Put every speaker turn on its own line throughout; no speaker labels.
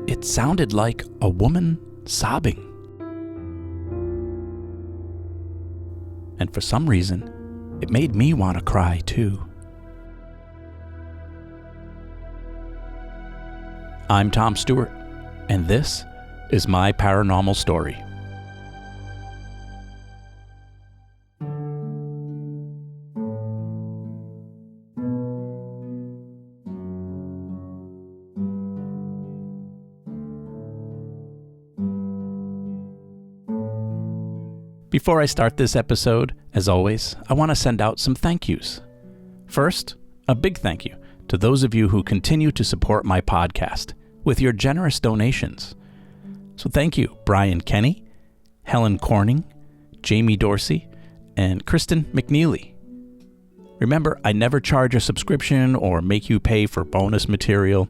it sounded like a woman sobbing. And for some reason, it made me want to cry too. I'm Tom Stewart, and this is my paranormal story. Before I start this episode, as always, I want to send out some thank yous. First, a big thank you to those of you who continue to support my podcast with your generous donations. So thank you, Brian Kenny, Helen Corning, Jamie Dorsey, and Kristen McNeely. Remember, I never charge a subscription or make you pay for bonus material.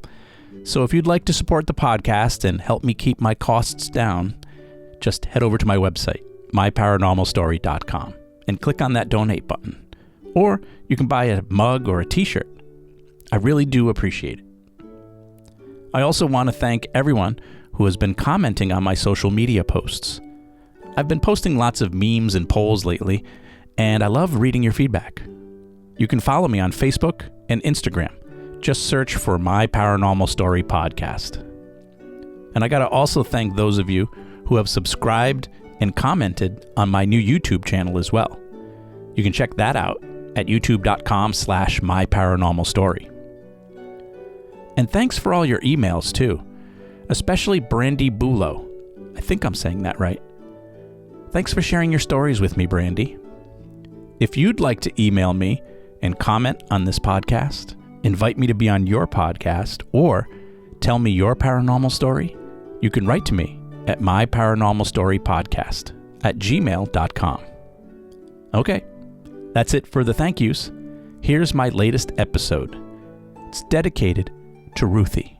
So if you'd like to support the podcast and help me keep my costs down, just head over to my website, myparanormalstory.com, and click on that donate button. Or you can buy a mug or a t-shirt. I really do appreciate it. I also want to thank everyone who has been commenting on my social media posts. I've been posting lots of memes and polls lately, and I love reading your feedback. You can follow me on Facebook and Instagram. Just search for My Paranormal Story Podcast. And I got to also thank those of you who have subscribed and commented on my new YouTube channel as well. You can check that out at youtube.com/myparanormalstory. And thanks for all your emails too, especially Brandy Bulow. I think I'm saying that right. Thanks for sharing your stories with me, Brandy. If you'd like to email me and comment on this podcast, invite me to be on your podcast, or tell me your paranormal story, you can write to me at myparanormalstorypodcast@gmail.com. Okay, that's it for the thank yous. Here's my latest episode. It's dedicated to Ruthie.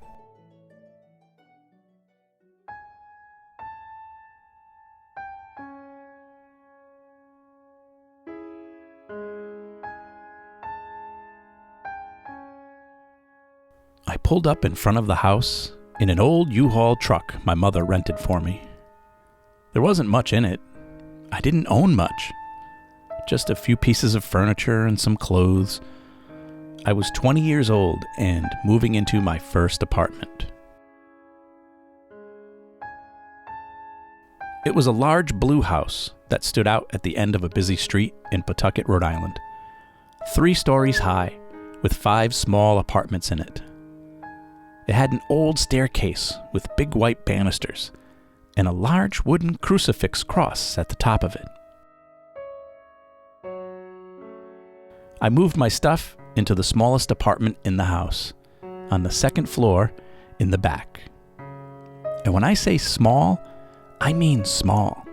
I pulled up in front of the house in an old U-Haul truck my mother rented for me. There wasn't much in it. I didn't own much. Just a few pieces of furniture and some clothes. I was 20 years old and moving into my first apartment. It was a large blue house that stood out at the end of a busy street in Pawtucket, Rhode Island. 3 stories high, with 5 small apartments in it. It had an old staircase with big white banisters and a large wooden crucifix cross at the top of it. I moved my stuff into the smallest apartment in the house, on the 2nd floor in the back. And when I say small, I mean small.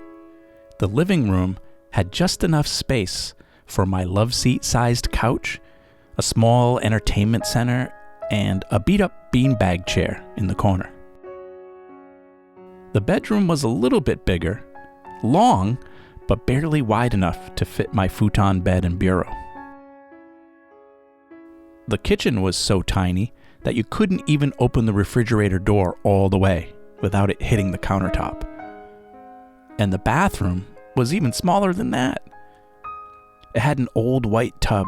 The living room had just enough space for my love seat-sized couch, a small entertainment center, and a beat-up beanbag chair in the corner. The bedroom was a little bit bigger, long, but barely wide enough to fit my futon bed and bureau. The kitchen was so tiny that you couldn't even open the refrigerator door all the way without it hitting the countertop. And the bathroom was even smaller than that. It had an old white tub,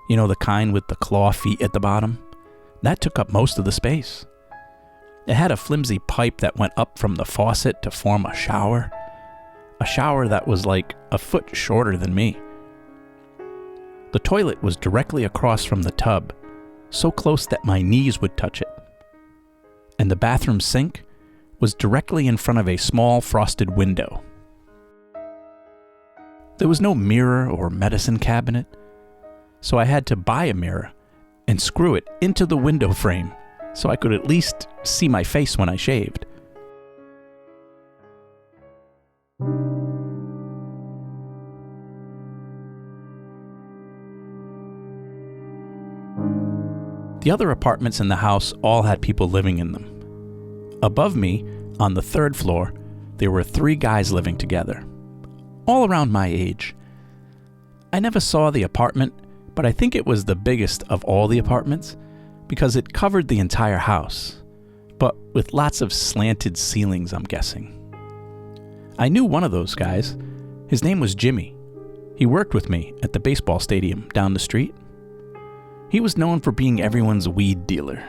you know, the kind with the claw feet at the bottom. That took up most of the space. It had a flimsy pipe that went up from the faucet to form a shower that was like a foot shorter than me. The toilet was directly across from the tub, so close that my knees would touch it. And the bathroom sink was directly in front of a small frosted window. There was no mirror or medicine cabinet, so I had to buy a mirror and screw it into the window frame so I could at least see my face when I shaved. The other apartments in the house all had people living in them. Above me, on the 3rd floor, there were 3 guys living together, all around my age. I never saw the apartment, but I think it was the biggest of all the apartments because it covered the entire house. but with lots of slanted ceilings, I'm guessing. I knew one of those guys. His name was Jimmy. He worked with me at the baseball stadium down the street. He was known for being everyone's weed dealer.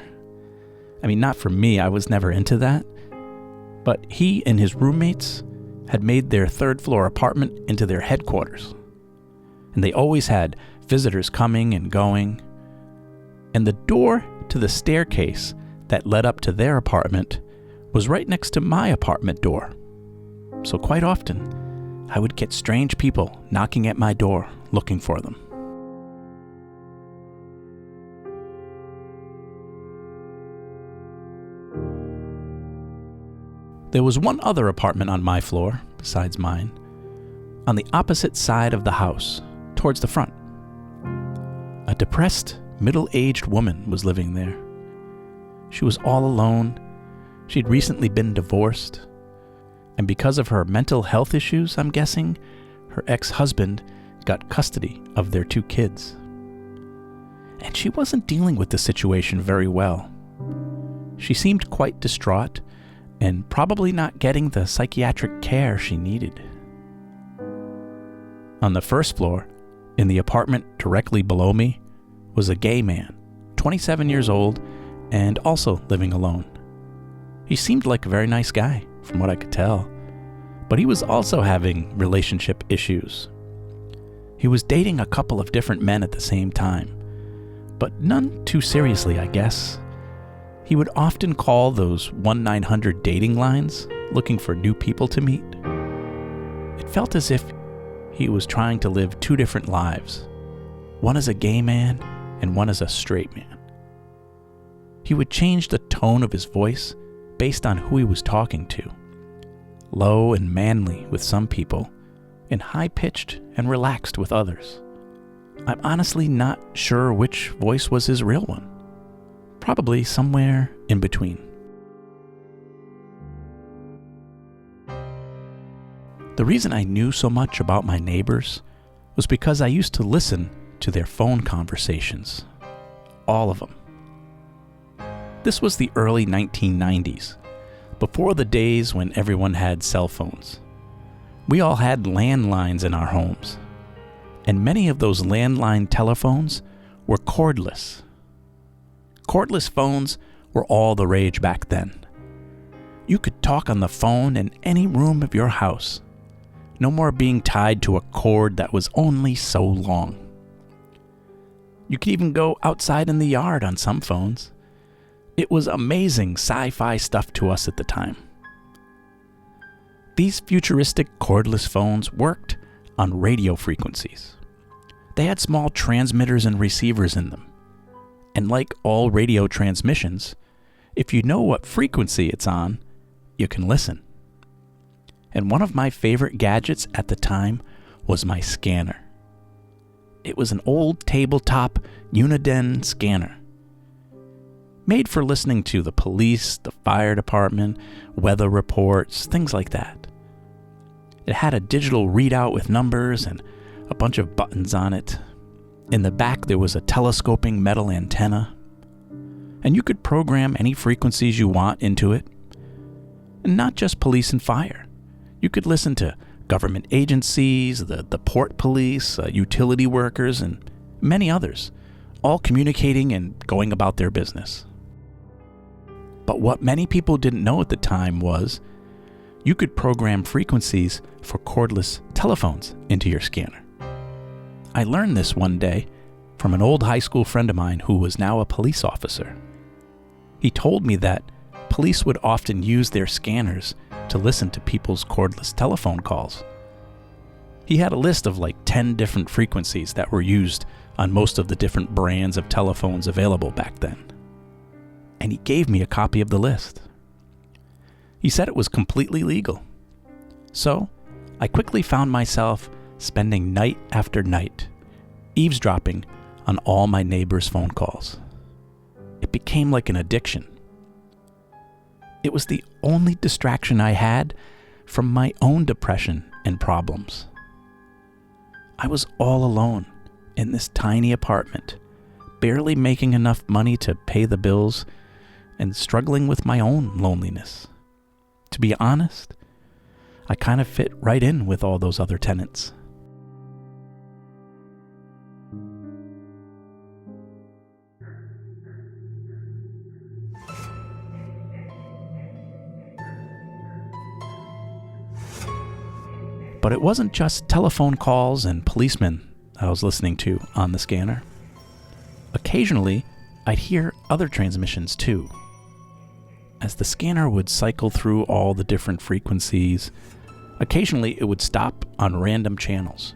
I mean, not for me, I was never into that. But he and his roommates had made their third-floor apartment into their headquarters. And they always had visitors coming and going. And the door to the staircase that led up to their apartment was right next to my apartment door. So quite often, I would get strange people knocking at my door looking for them. There was one other apartment on my floor, besides mine, on the opposite side of the house, towards the front. A depressed, middle-aged woman was living there. She was all alone. She'd recently been divorced. And because of her mental health issues, I'm guessing, her ex-husband got custody of their 2 kids. And she wasn't dealing with the situation very well. She seemed quite distraught and probably not getting the psychiatric care she needed. On the first floor, in the apartment directly below me, was a gay man, 27 years old, and also living alone. He seemed like a very nice guy, from what I could tell, but he was also having relationship issues. He was dating a couple of different men at the same time, but none too seriously, I guess. He would often call those 1-900 dating lines, looking for new people to meet. It felt as if he was trying to live 2 different lives, one as a gay man and one as a straight man. He would change the tone of his voice based on who he was talking to. Low and manly with some people, and high-pitched and relaxed with others. I'm honestly not sure which voice was his real one. Probably somewhere in between. The reason I knew so much about my neighbors was because I used to listen to their phone conversations. All of them. This was the early 1990s, before the days when everyone had cell phones. We all had landlines in our homes, and many of those landline telephones were cordless. Cordless phones were all the rage back then. You could talk on the phone in any room of your house. No more being tied to a cord that was only so long. You could even go outside in the yard on some phones. It was amazing sci-fi stuff to us at the time. These futuristic cordless phones worked on radio frequencies. They had small transmitters and receivers in them. And like all radio transmissions, if you know what frequency it's on, you can listen. And one of my favorite gadgets at the time was my scanner. It was an old tabletop Uniden scanner, made for listening to the police, the fire department, weather reports, things like that. It had a digital readout with numbers and a bunch of buttons on it. In the back, there was a telescoping metal antenna, and you could program any frequencies you want into it. And not just police and fire. You could listen to government agencies, the port police, utility workers, and many others, all communicating and going about their business. But what many people didn't know at the time was you could program frequencies for cordless telephones into your scanner. I learned this one day from an old high school friend of mine who was now a police officer. He told me that police would often use their scanners to listen to people's cordless telephone calls. He had a list of like 10 different frequencies that were used on most of the different brands of telephones available back then. And he gave me a copy of the list. He said it was completely legal. So, I quickly found myself spending night after night, eavesdropping on all my neighbors' phone calls. It became like an addiction. It was the only distraction I had from my own depression and problems. I was all alone in this tiny apartment, barely making enough money to pay the bills and struggling with my own loneliness. To be honest, I kind of fit right in with all those other tenants. But it wasn't just telephone calls and policemen I was listening to on the scanner. Occasionally, I'd hear other transmissions too. As the scanner would cycle through all the different frequencies, occasionally it would stop on random channels,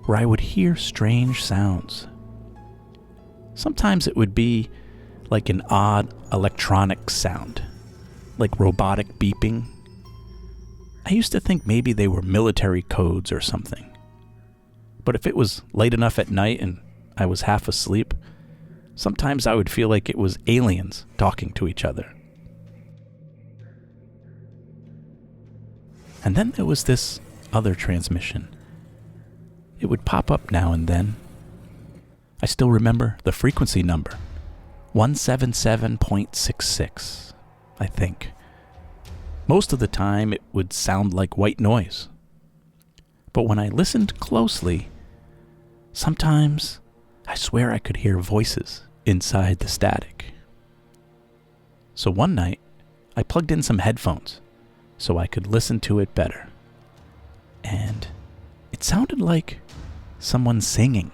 where I would hear strange sounds. Sometimes it would be like an odd electronic sound, like robotic beeping. I used to think maybe they were military codes or something. But if it was late enough at night and I was half asleep, sometimes I would feel like it was aliens talking to each other. And then there was this other transmission. It would pop up now and then. I still remember the frequency number, 177.66, I think. Most of the time, it would sound like white noise. But when I listened closely, sometimes I swear I could hear voices inside the static. So one night, I plugged in some headphones so I could listen to it better. And it sounded like someone singing.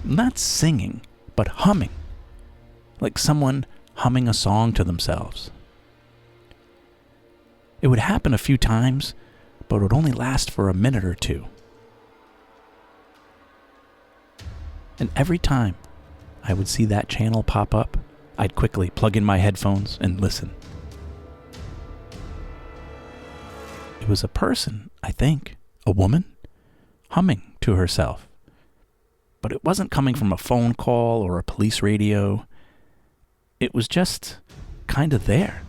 Not singing, but humming. Like someone humming a song to themselves. It would happen a few times, but it would only last for a minute or two. And every time I would see that channel pop up, I'd quickly plug in my headphones and listen. It was a person, I think, a woman, humming to herself. But it wasn't coming from a phone call or a police radio. It was just kind of there.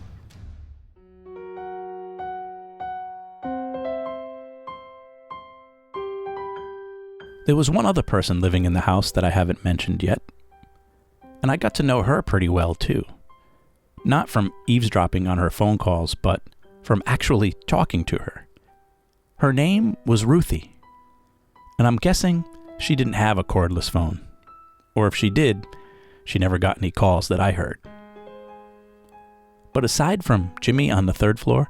There was one other person living in the house that I haven't mentioned yet, and I got to know her pretty well too. Not from eavesdropping on her phone calls, but from actually talking to her. Her name was Ruthie, and I'm guessing she didn't have a cordless phone. Or if she did, she never got any calls that I heard. But aside from Jimmy on the third floor,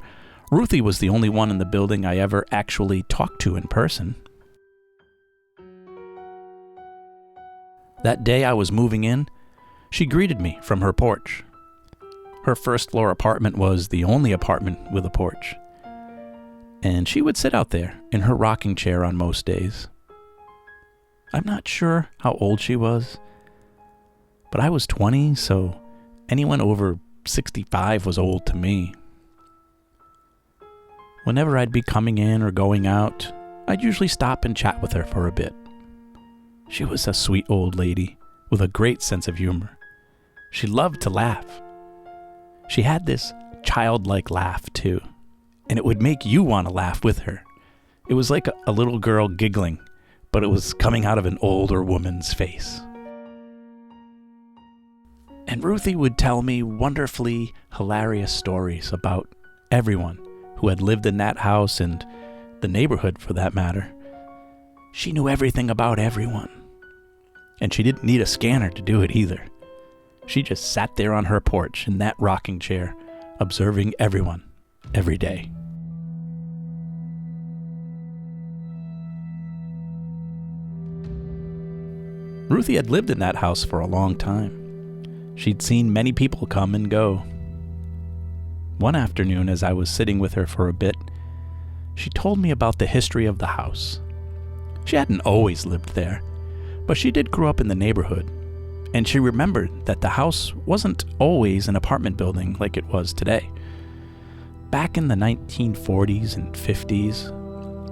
Ruthie was the only one in the building I ever actually talked to in person. That day I was moving in, she greeted me from her porch. Her first-floor apartment was the only apartment with a porch. And she would sit out there in her rocking chair on most days. I'm not sure how old she was, but I was 20, so anyone over 65 was old to me. Whenever I'd be coming in or going out, I'd usually stop and chat with her for a bit. She was a sweet old lady with a great sense of humor. She loved to laugh. She had this childlike laugh, too, and it would make you want to laugh with her. It was like a little girl giggling, but it was coming out of an older woman's face. And Ruthie would tell me wonderfully hilarious stories about everyone who had lived in that house and the neighborhood for that matter. She knew everything about everyone. And she didn't need a scanner to do it either. She just sat there on her porch in that rocking chair, observing everyone, every day. Ruthie had lived in that house for a long time. She'd seen many people come and go. One afternoon, as I was sitting with her for a bit, she told me about the history of the house. She hadn't always lived there, but she did grow up in the neighborhood, and she remembered that the house wasn't always an apartment building like it was today. Back in the 1940s and 50s,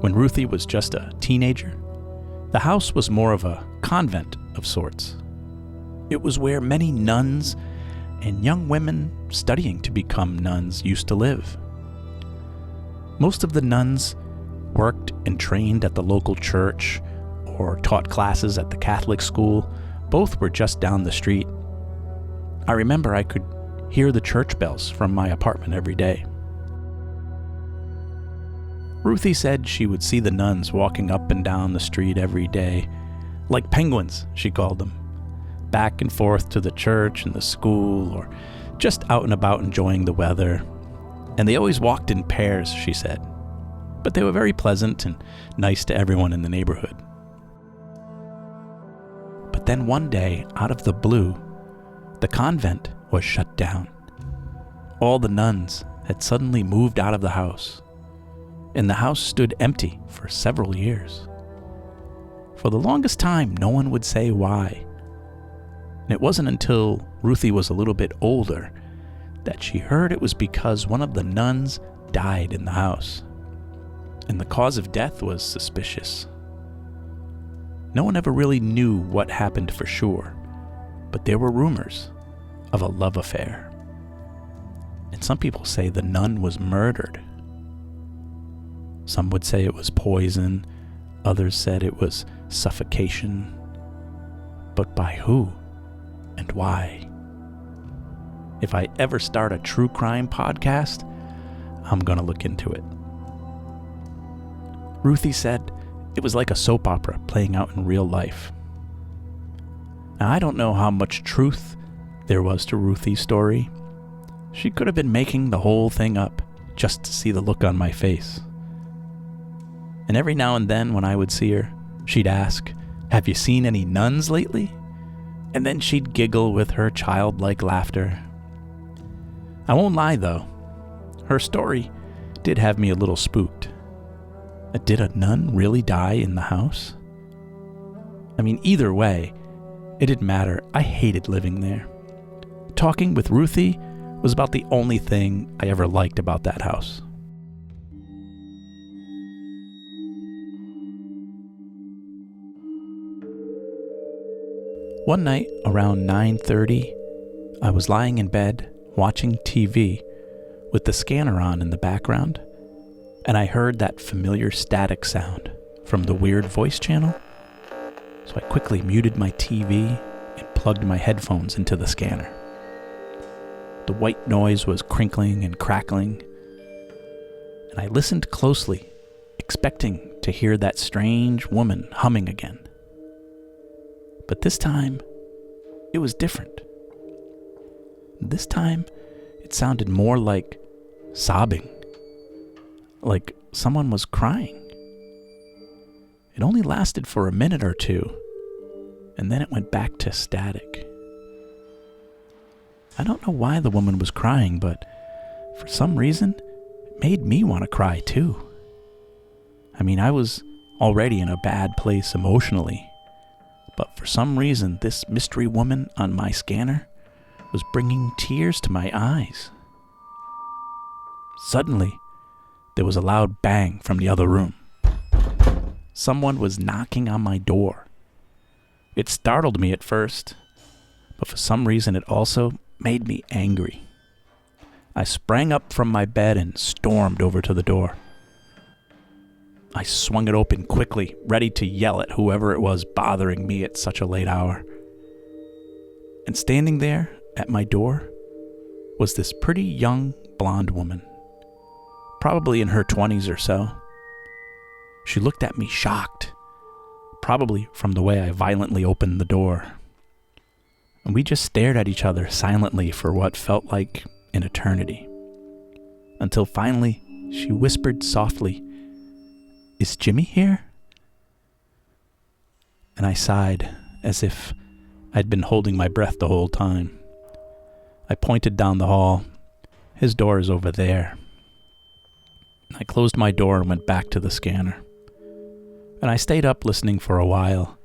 when Ruthie was just a teenager, the house was more of a convent of sorts. It was where many nuns and young women studying to become nuns used to live. Most of the nuns worked and trained at the local church or taught classes at the Catholic school. Both were just down the street. I remember I could hear the church bells from my apartment every day. Ruthie said she would see the nuns walking up and down the street every day, like penguins, she called them, back and forth to the church and the school, or just out and about enjoying the weather. And they always walked in pairs, she said. But they were very pleasant and nice to everyone in the neighborhood. But then one day, out of the blue, the convent was shut down. All the nuns had suddenly moved out of the house, and the house stood empty for several years. For the longest time, no one would say why. And it wasn't until Ruthie was a little bit older that she heard it was because one of the nuns died in the house, and the cause of death was suspicious. No one ever really knew what happened for sure, but there were rumors of a love affair. And some people say the nun was murdered. Some would say it was poison, others said it was suffocation. But by who and why? If I ever start a true crime podcast, I'm gonna look into it. Ruthie said it was like a soap opera playing out in real life. Now, I don't know how much truth there was to Ruthie's story. She could have been making the whole thing up just to see the look on my face. And every now and then when I would see her, she'd ask, "Have you seen any nuns lately?" And then she'd giggle with her childlike laughter. I won't lie though, her story did have me a little spooked. Did a nun really die in the house? I mean, either way, it didn't matter. I hated living there. Talking with Ruthie was about the only thing I ever liked about that house. One night around 9:30, I was lying in bed watching TV with the scanner on in the background, and I heard that familiar static sound from the weird voice channel. So I quickly muted my TV and plugged my headphones into the scanner. The white noise was crinkling and crackling, and I listened closely, expecting to hear that strange woman humming again. But this time, it was different. This time, it sounded more like sobbing, like someone was crying. It only lasted for a minute or two, and then it went back to static. I don't know why the woman was crying, but for some reason, it made me want to cry too. I mean, I was already in a bad place emotionally, but for some reason, this mystery woman on my scanner was bringing tears to my eyes. Suddenly, there was a loud bang from the other room. Someone was knocking on my door. It startled me at first, but for some reason it also made me angry. I sprang up from my bed and stormed over to the door. I swung it open quickly, ready to yell at whoever it was bothering me at such a late hour. And standing there at my door was this pretty young blonde woman, probably in her 20s or so. She looked at me shocked, probably from the way I violently opened the door. And we just stared at each other silently for what felt like an eternity. Until finally, she whispered softly, "Is Jimmy here?" And I sighed, as if I'd been holding my breath the whole time. I pointed down the hall. "His door is over there." I closed my door and went back to the scanner. And I stayed up listening for a while,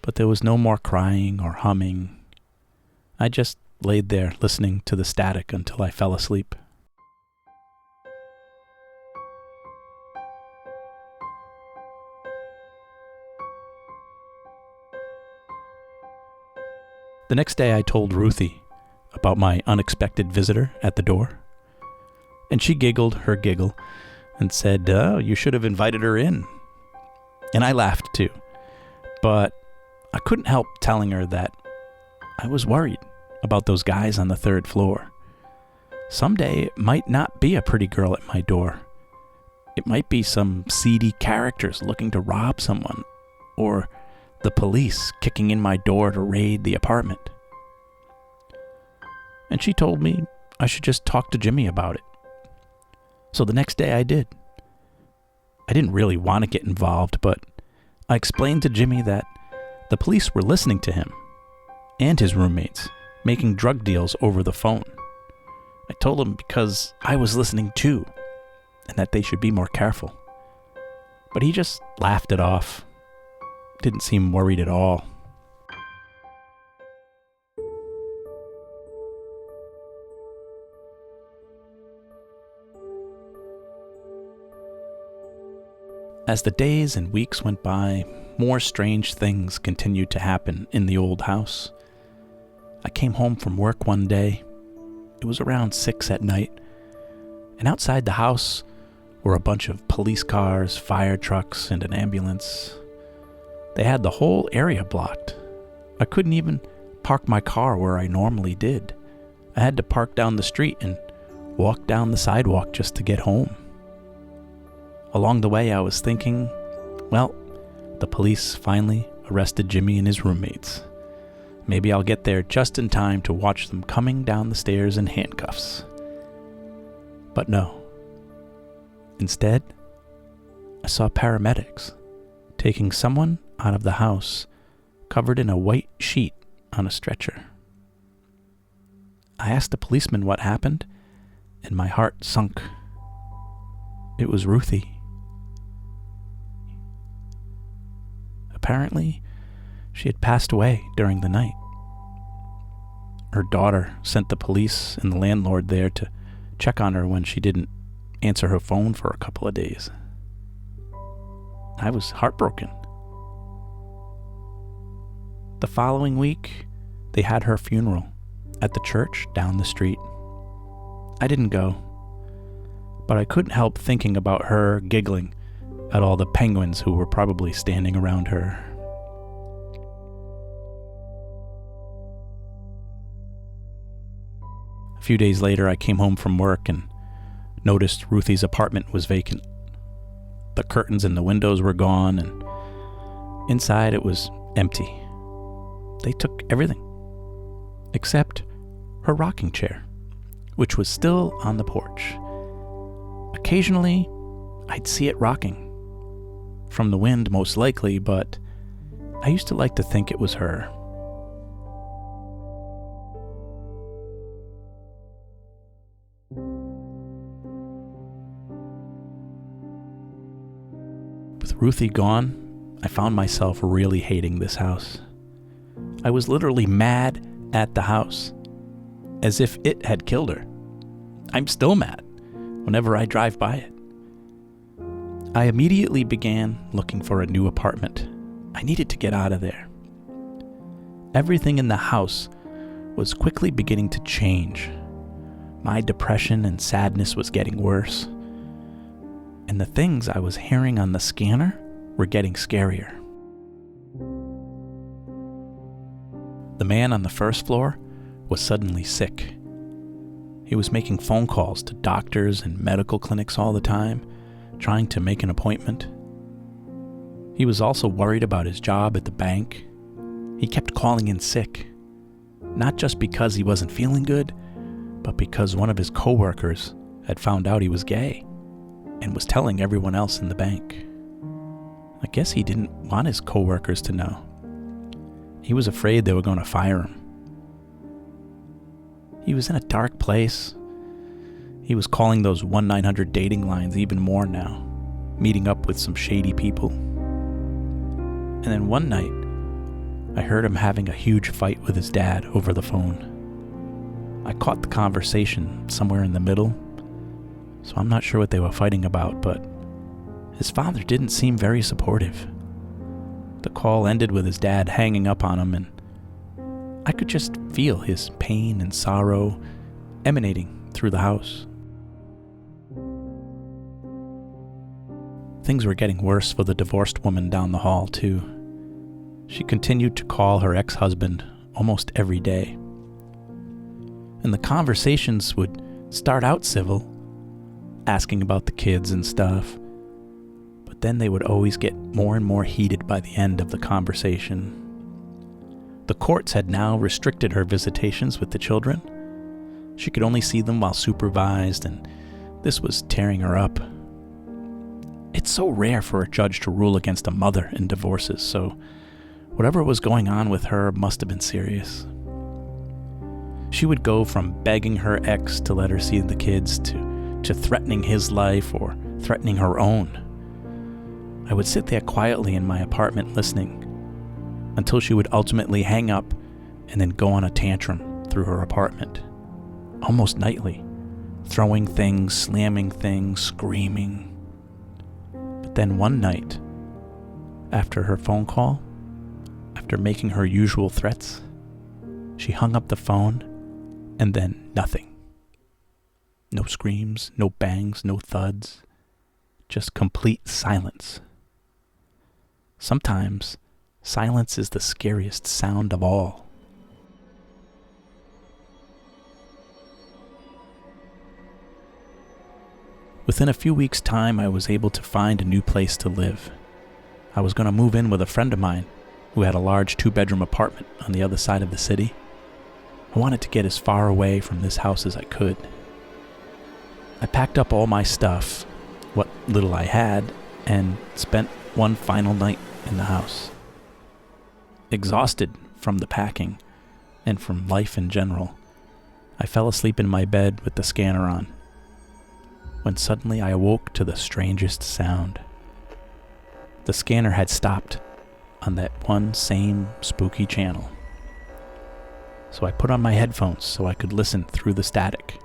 but there was no more crying or humming. I just laid there listening to the static until I fell asleep. The next day I told Ruthie about my unexpected visitor at the door, and she giggled her giggle and said, "Oh, you should have invited her in." And I laughed too, but I couldn't help telling her that I was worried about those guys on the 3rd floor. Someday it might not be a pretty girl at my door. It might be some seedy characters looking to rob someone, or the police kicking in my door to raid the apartment. And she told me I should just talk to Jimmy about it. So the next day I did. I didn't really want to get involved, but I explained to Jimmy that the police were listening to him and his roommates making drug deals over the phone. I told him because I was listening too, and that they should be more careful. But he just laughed it off. Didn't seem worried at all. As the days and weeks went by, more strange things continued to happen in the old house. I came home from work one day. It was around 6 at night, and outside the house were a bunch of police cars, fire trucks, and an ambulance. They had the whole area blocked. I couldn't even park my car where I normally did. I had to park down the street and walk down the sidewalk just to get home. Along the way, I was thinking, well, the police finally arrested Jimmy and his roommates. Maybe I'll get there just in time to watch them coming down the stairs in handcuffs. But no. Instead, I saw paramedics taking someone out of the house covered in a white sheet on a stretcher. I asked the policeman what happened, and my heart sunk. It was Ruthie. Apparently, she had passed away during the night. Her daughter sent the police and the landlord there to check on her when she didn't answer her phone for a couple of days. I was heartbroken. The following week, they had her funeral at the church down the street. I didn't go, but I couldn't help thinking about her giggling at all the penguins who were probably standing around her. A few days later, I came home from work and noticed Ruthie's apartment was vacant. The curtains in the windows were gone, and inside it was empty. They took everything, except her rocking chair, which was still on the porch. Occasionally, I'd see it rocking. From the wind, most likely, but I used to like to think it was her. With Ruthie gone, I found myself really hating this house. I was literally mad at the house, as if it had killed her. I'm still mad whenever I drive by it. I immediately began looking for a new apartment. I needed to get out of there. Everything in the house was quickly beginning to change. My depression and sadness was getting worse, and the things I was hearing on the scanner were getting scarier. The man on the first floor was suddenly sick. He was making phone calls to doctors and medical clinics all the time, trying to make an appointment. He was also worried about his job at the bank. He kept calling in sick, not just because he wasn't feeling good, but because one of his coworkers had found out he was gay and was telling everyone else in the bank. I guess he didn't want his coworkers to know. He was afraid they were going to fire him. He was in a dark place. He was calling those 1-900 dating lines even more now, meeting up with some shady people. And then one night, I heard him having a huge fight with his dad over the phone. I caught the conversation somewhere in the middle, so I'm not sure what they were fighting about, but his father didn't seem very supportive. The call ended with his dad hanging up on him, and I could just feel his pain and sorrow emanating through the house. Things were getting worse for the divorced woman down the hall, too. She continued to call her ex-husband almost every day. and the conversations would start out civil, asking about the kids and stuff, but then they would always get more and more heated by the end of the conversation. The courts had now restricted her visitations with the children. She could only see them while supervised, and this was tearing her up. It's so rare for a judge to rule against a mother in divorces, so whatever was going on with her must have been serious. She would go from begging her ex to let her see the kids to threatening his life or threatening her own. I would sit there quietly in my apartment listening until she would ultimately hang up and then go on a tantrum through her apartment, almost nightly, throwing things, slamming things, screaming. But then one night, after her phone call, after making her usual threats, she hung up the phone and then nothing. No screams, no bangs, no thuds, just complete silence. Sometimes silence is the scariest sound of all. Within a few weeks' time, I was able to find a new place to live. I was going to move in with a friend of mine who had a large 2-bedroom apartment on the other side of the city. I wanted to get as far away from this house as I could. I packed up all my stuff, what little I had, and spent one final night in the house. Exhausted from the packing and from life in general, I fell asleep in my bed with the scanner on, when suddenly I awoke to the strangest sound. The scanner had stopped on that one same spooky channel. So I put on my headphones so I could listen through the static,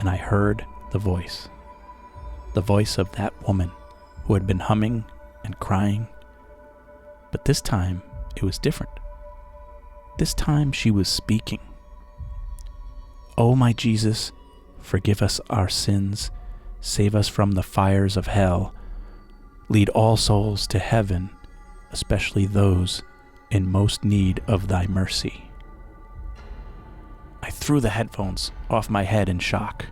and I heard the voice of that woman who had been humming and crying. But this time, it was different. This time she was speaking. "Oh my Jesus, forgive us our sins, save us from the fires of hell, lead all souls to heaven, especially those in most need of thy mercy." I threw the headphones off my head in shock.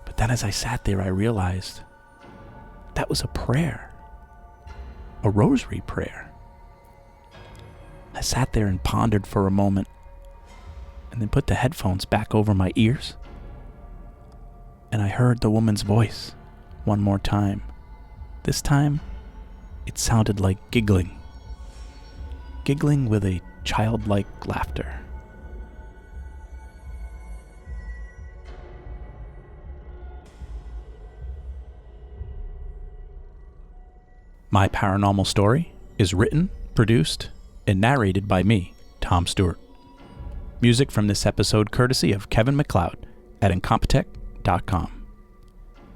But then as I sat there, I realized that was a prayer, a rosary prayer. I sat there and pondered for a moment, and then put the headphones back over my ears, and I heard the woman's voice one more time. This time, it sounded like giggling with a childlike laughter. My Paranormal Story is written, produced, and narrated by me, Tom Stewart. Music from this episode courtesy of Kevin MacLeod at Incompetech.com.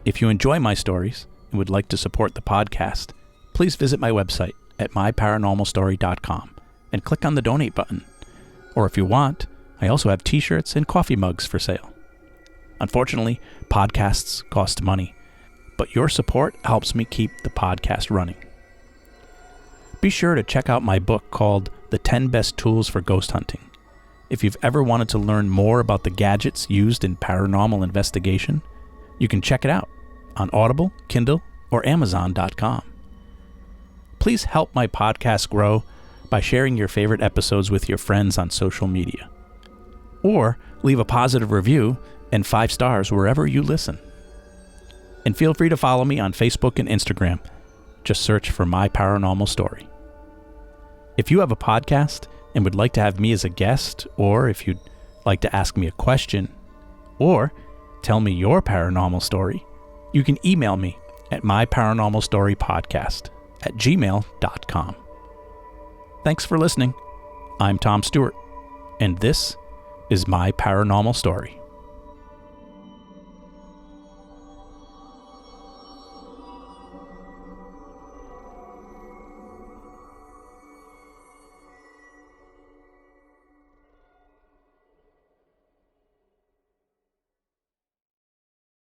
If you enjoy my stories and would like to support the podcast, please visit my website at myparanormalstory.com and click on the donate button. Or if you want, I also have t-shirts and coffee mugs for sale. Unfortunately, podcasts cost money, but your support helps me keep the podcast running. Be sure to check out my book called The 10 Best Tools for Ghost Hunting. If you've ever wanted to learn more about the gadgets used in paranormal investigation, you can check it out on Audible, Kindle, or Amazon.com. Please help my podcast grow by sharing your favorite episodes with your friends on social media. Or leave a positive review and 5 stars wherever you listen. And feel free to follow me on Facebook and Instagram. Just search for My Paranormal Story. If you have a podcast and would like to have me as a guest, or if you'd like to ask me a question, or tell me your paranormal story, you can email me at myparanormalstorypodcast@gmail.com. Thanks for listening. I'm Tom Stewart, and this is My Paranormal Story.